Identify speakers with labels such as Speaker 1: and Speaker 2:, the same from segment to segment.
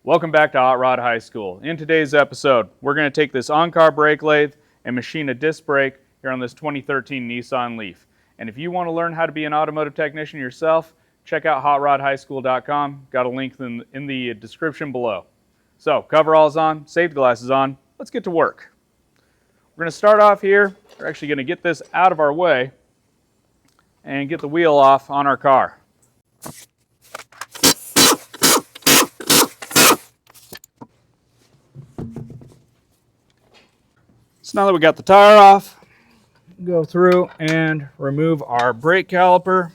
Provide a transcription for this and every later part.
Speaker 1: Welcome back to Hot Rod High School. In today's episode, we're going to take this on-car brake lathe and machine a disc brake here on this 2013 Nissan Leaf. And if you want to learn how to be an automotive technician yourself, check out hotrodhighschool.com. Got a link in the description below. So, coveralls on, safety glasses on, let's get to work. We're going to start off here. We're actually going to get this out of our way and get the wheel off on our car. So now that we got the tire off, go through and remove our brake caliper.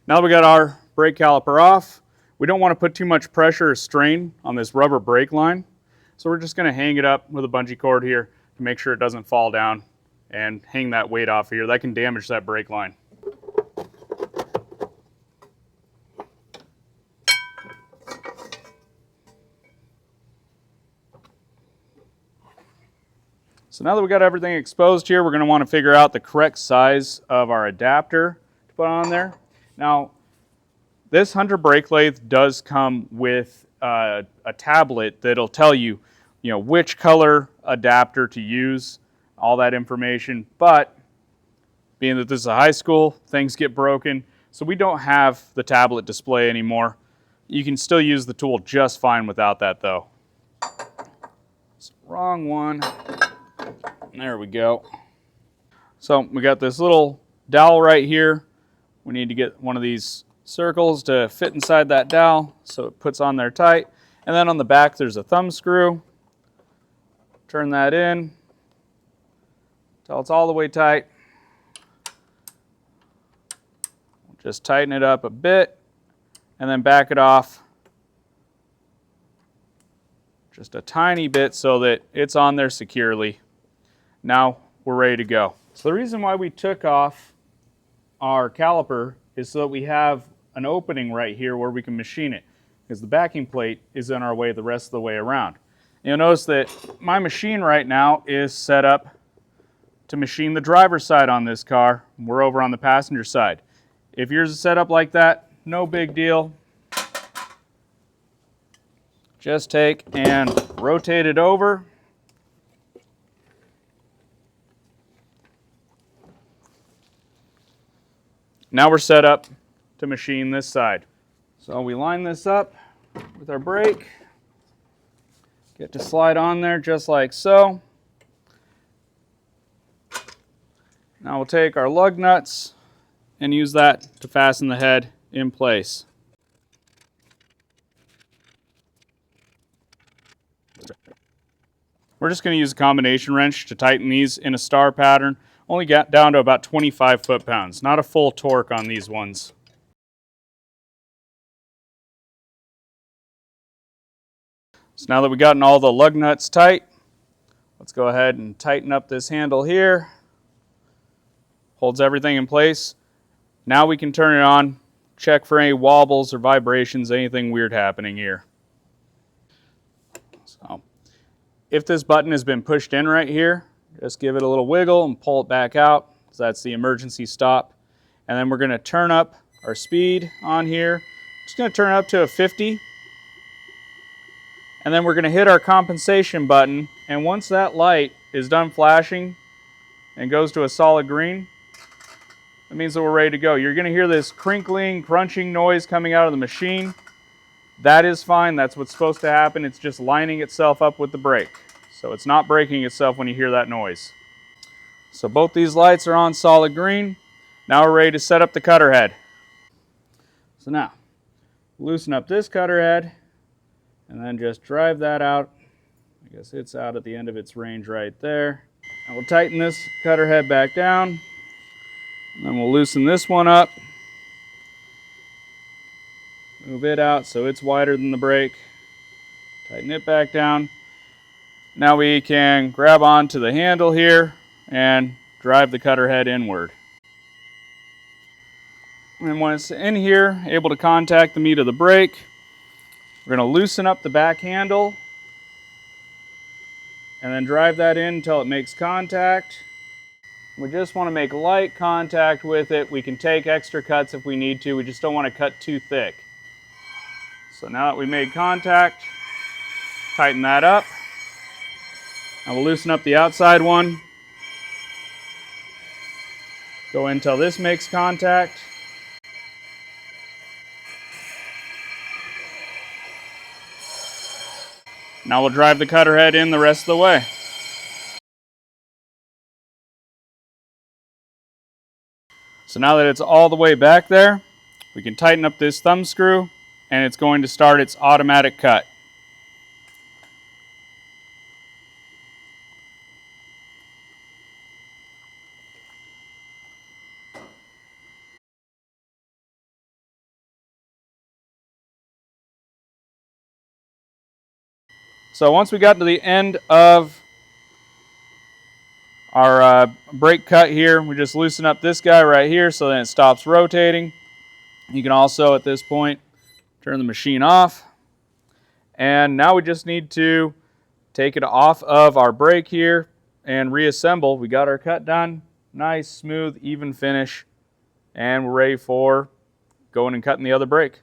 Speaker 1: Now that we got our brake caliper off, we don't want to put too much pressure or strain on this rubber brake line. So we're just going to hang it up with a bungee cord here to make sure it doesn't fall down and hang that weight off here. That can damage that brake line. So now that we got everything exposed here, we're going to want to figure out the correct size of our adapter to put on there. Now, this Hunter brake lathe does come with a tablet that'll tell you, which color adapter to use, all that information. But being that this is a high school, things get broken, so we don't have the tablet display anymore. You can still use the tool just fine without that though. Wrong one. There we go. So we got this little dowel right here. We need to get one of these circles to fit inside that dowel so it puts on there tight. And then on the back there's a thumb screw. Turn that in until it's all the way tight. Just tighten it up a bit and then back it off just a tiny bit so that it's on there securely. Now we're ready to go. So the reason why we took off our caliper is so that we have an opening right here where we can machine it, because the backing plate is in our way the rest of the way around. You'll notice that my machine right now is set up to machine the driver's side on this car. We're over on the passenger side. If yours is set up like that, no big deal. Just take and rotate it over. Now we're set up to machine this side. So we line this up with our brake. Get to slide on there just like so. Now we'll take our lug nuts and use that to fasten the head in place. We're just going to use a combination wrench to tighten these in a star pattern. Only got down to about 25 foot-pounds, not a full torque on these ones. So now that we've gotten all the lug nuts tight, let's go ahead and tighten up this handle here. Holds everything in place. Now we can turn it on, check for any wobbles or vibrations, anything weird happening here. So, if this button has been pushed in right here, just give it a little wiggle and pull it back out. So that's the emergency stop. And then we're going to turn up our speed on here. Just going to turn it up to a 50. And then we're going to hit our compensation button. And once that light is done flashing and goes to a solid green, that means that we're ready to go. You're going to hear this crinkling, crunching noise coming out of the machine. That is fine. That's what's supposed to happen. It's just lining itself up with the brake. So it's not braking itself when you hear that noise. So both these lights are on solid green. Now we're ready to set up the cutter head. So now, loosen up this cutter head and then just drive that out. I guess it's out at the end of its range right there. And we'll tighten this cutter head back down. And then we'll loosen this one up. Move it out so it's wider than the brake. Tighten it back down. Now we can grab onto the handle here and drive the cutter head inward. And when it's in here, able to contact the meat of the brake, we're going to loosen up the back handle and then drive that in until it makes contact. We just want to make light contact with it. We can take extra cuts if we need to. We just don't want to cut too thick. So now that we made contact, tighten that up. Now we'll loosen up the outside one. Go in until this makes contact. Now we'll drive the cutter head in the rest of the way. So now that it's all the way back there, we can tighten up this thumb screw and it's going to start its automatic cut. So once we got to the end of our brake cut here, we just loosen up this guy right here so then it stops rotating. You can also at this point turn the machine off. And now we just need to take it off of our brake here and reassemble. We got our cut done. Nice, smooth, even finish. And we're ready for going and cutting the other brake.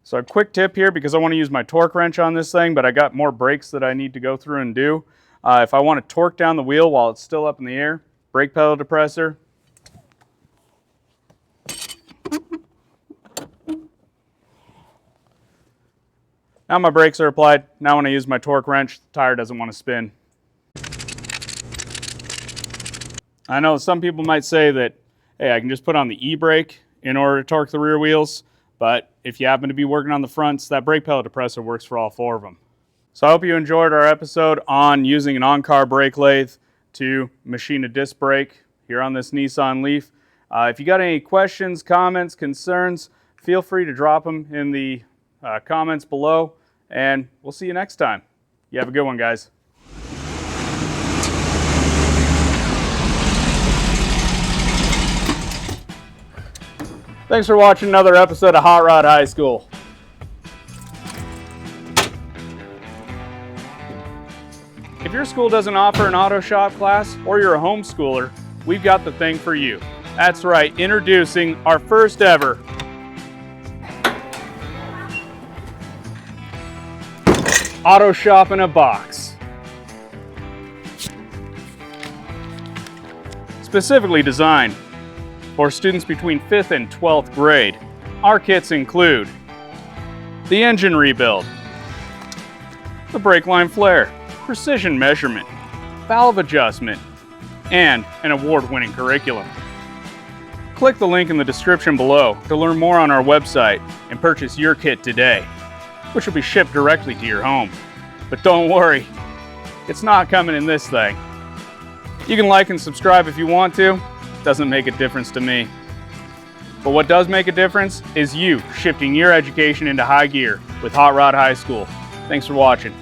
Speaker 1: So a quick tip here, because I want to use my torque wrench on this thing, but I got more brakes that I need to go through and do. If I want to torque down the wheel while it's still up in the air, brake pedal depressor. Now my brakes are applied. Now when I use my torque wrench, the tire doesn't want to spin. I know some people might say that, hey, I can just put on the e-brake in order to torque the rear wheels. But if you happen to be working on the fronts, that brake pedal depressor works for all four of them. So I hope you enjoyed our episode on using an on-car brake lathe to machine a disc brake here on this Nissan Leaf. If you got any questions, comments, concerns, feel free to drop them in the comments below, and we'll see you next time. You have a good one, guys. Thanks for watching another episode of Hot Rod High School. If your school doesn't offer an auto shop class or you're a homeschooler, we've got the thing for you. That's right, introducing our first ever auto shop in a box. Specifically designed for students between 5th and 12th grade. Our kits include the engine rebuild, the brake line flare, precision measurement, valve adjustment, and an award-winning curriculum. Click the link in the description below to learn more on our website and purchase your kit today, which will be shipped directly to your home. But don't worry, it's not coming in this thing. You can like and subscribe if you want to. Doesn't make a difference to me. But what does make a difference is you shifting your education into high gear with Hot Rod High School. Thanks for watching.